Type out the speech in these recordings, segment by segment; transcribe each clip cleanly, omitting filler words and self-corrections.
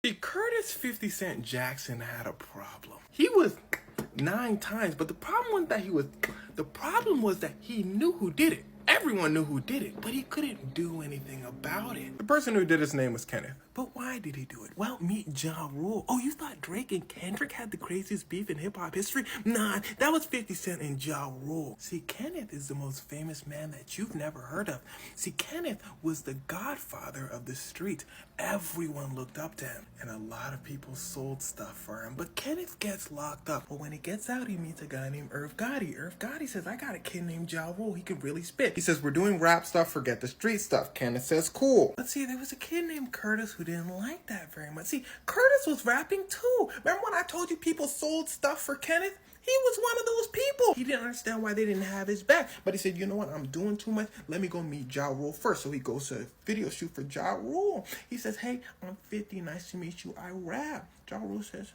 See, Curtis 50 Cent Jackson had a problem. He was 9 times, but the problem was that he knew who did it. Everyone knew who did it, but he couldn't do anything about it. The person who did his name was Kenneth. But why did he do it? Well, meet Ja Rule. Oh, you thought Drake and Kendrick had the craziest beef in hip-hop history? Nah, that was 50 Cent and Ja Rule. See, Kenneth is the most famous man that you've never heard of. See, Kenneth was the godfather of the street. Everyone looked up to him, and a lot of people sold stuff for him. But Kenneth gets locked up. But when he gets out, he meets a guy named Irv Gotti. Irv Gotti says, I got a kid named Ja Rule. He can really spit. He says, we're doing rap stuff, forget the street stuff. Kenneth says, cool. But see, there was a kid named Curtis who didn't like that very much. See, Curtis was rapping too. Remember when I told you people sold stuff for Kenneth? He was one of those people. He didn't understand why they didn't have his back. But he said, you know what? I'm doing too much. Let me go meet Ja Rule first. So he goes to a video shoot for Ja Rule. He says, hey, I'm 50. Nice to meet you. I rap. Ja Rule says,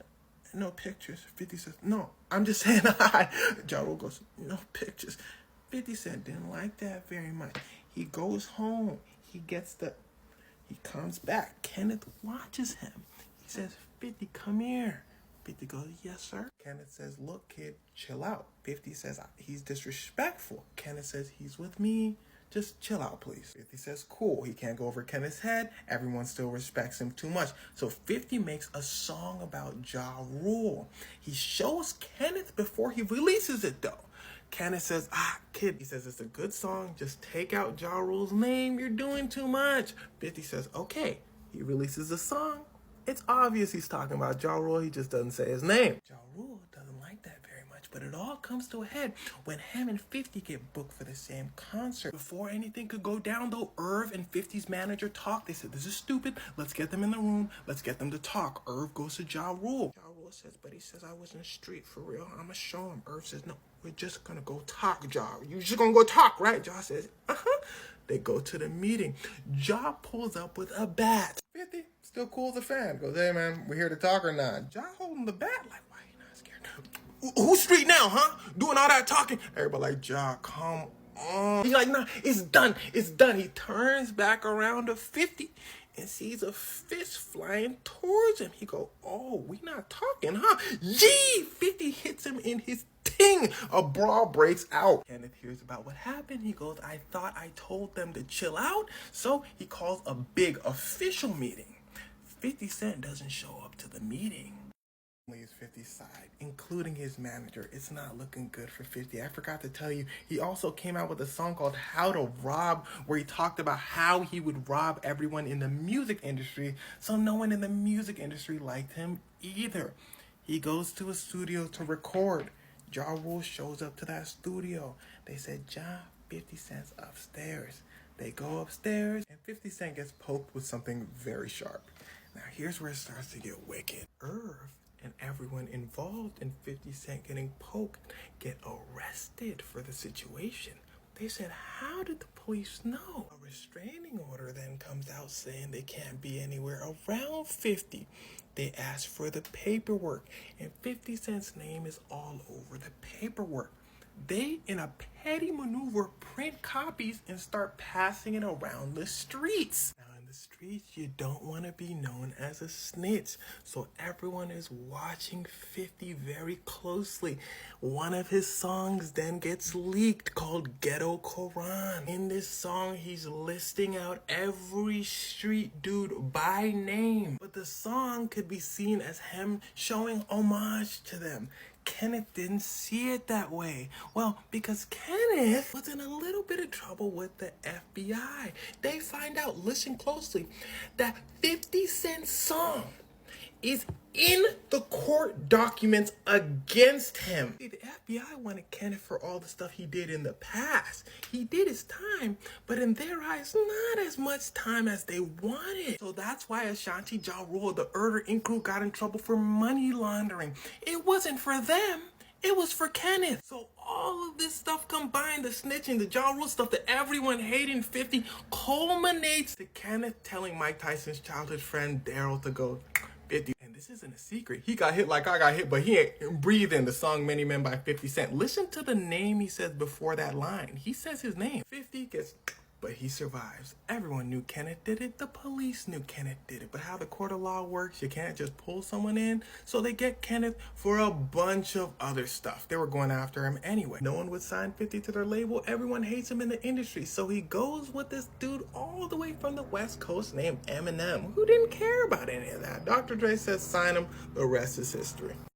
no pictures. 50 says, no, I'm just saying hi. Ja Rule goes, no pictures. 50 Cent didn't like that very much. He goes home. He comes back. Kenneth watches him. He says, 50, come here. 50 goes, yes, sir. Kenneth says, look, kid, chill out. 50 says, he's disrespectful. Kenneth says, he's with me. Just chill out, please. 50 says, cool. He can't go over Kenneth's head. Everyone still respects him too much. So 50 makes a song about Ja Rule. He shows Kenneth before he releases it, though. Kenneth says, kid, he says, it's a good song. Just take out Ja Rule's name. You're doing too much. 50 says, okay. He releases the song. It's obvious he's talking about Ja Rule. He just doesn't say his name. Ja Rule doesn't like that very much, but it all comes to a head when him and 50 get booked for the same concert. Before anything could go down, though, Irv and 50's manager talked. They said, this is stupid. Let's get them in the room. Let's get them to talk. Irv goes to Ja Rule. Ja Rule says, but he says, I was in the street for real. I'm going to show him. Irv says, no, we're just going to go talk, Ja. You just going to go talk, right? Ja says, They go to the meeting. Ja pulls up with a bat. 50, still cool as a fan. Goes, hey, man, we're here to talk or not? Ja holding the bat like, why you not scared? Who's street now, huh? Doing all that talking? Everybody like, Ja, come on. He's like, nah, it's done. It's done. He turns back around to 50 and sees a fist flying towards him. He go, oh, we not talking, huh? Yee! 50 hits him in his ting. A brawl breaks out. Kenneth hears about what happened. He goes, I thought I told them to chill out. So he calls a big official meeting. 50 Cent doesn't show up to the meeting. Is 50's side, including his manager. It's not looking good for 50. I forgot to tell you, he also came out with a song called How to Rob, where he talked about how he would rob everyone in the music industry, so no one in the music industry liked him either. He goes to a studio to record. Ja Rule shows up to that studio. They said, Ja, 50 Cent's upstairs. They go upstairs, and 50 Cent gets poked with something very sharp. Now, here's where it starts to get wicked. Irv and everyone involved in 50 Cent getting poked get arrested for the situation. They said, how did the police know? A restraining order then comes out saying they can't be anywhere around 50. They ask for the paperwork, and 50 Cent's name is all over the paperwork. They, in a petty maneuver, print copies and start passing it around the streets. Now, in the streets, you don't want to be known as a snitch, so everyone is watching 50 very closely. One of his songs then gets leaked called Ghetto Koran. In this song, he's listing out every street dude by name, but the song could be seen as him showing homage to them. Kenneth didn't see it that way. Well, because Kenneth was in a little bit of trouble with the FBI. They find out, listen closely, that 50 Cent's song is in the court documents against him. See, the FBI wanted Kenneth for all the stuff he did in the past. He did his time, but in their eyes, not as much time as they wanted. So that's why Ashanti, Ja Rule, the Erder Inc. crew got in trouble for money laundering. It wasn't for them. It was for Kenneth. So all of this stuff combined, the snitching, the Ja Rule stuff that everyone hating 50, culminates to Kenneth telling Mike Tyson's childhood friend Daryl to go 50. And this isn't a secret. He got hit like I got hit, but he ain't breathing. The song Many Men by 50 Cent. Listen to the name he says before that line. He says his name. 50 gets But he survives. Everyone knew Kenneth did it. The police knew Kenneth did it. But how the court of law works, you can't just pull someone in. So they get Kenneth for a bunch of other stuff. They were going after him anyway. No one would sign 50 to their label. Everyone hates him in the industry. So he goes with this dude all the way from the West Coast named Eminem, who didn't care about any of that. Dr. Dre says sign him. The rest is history.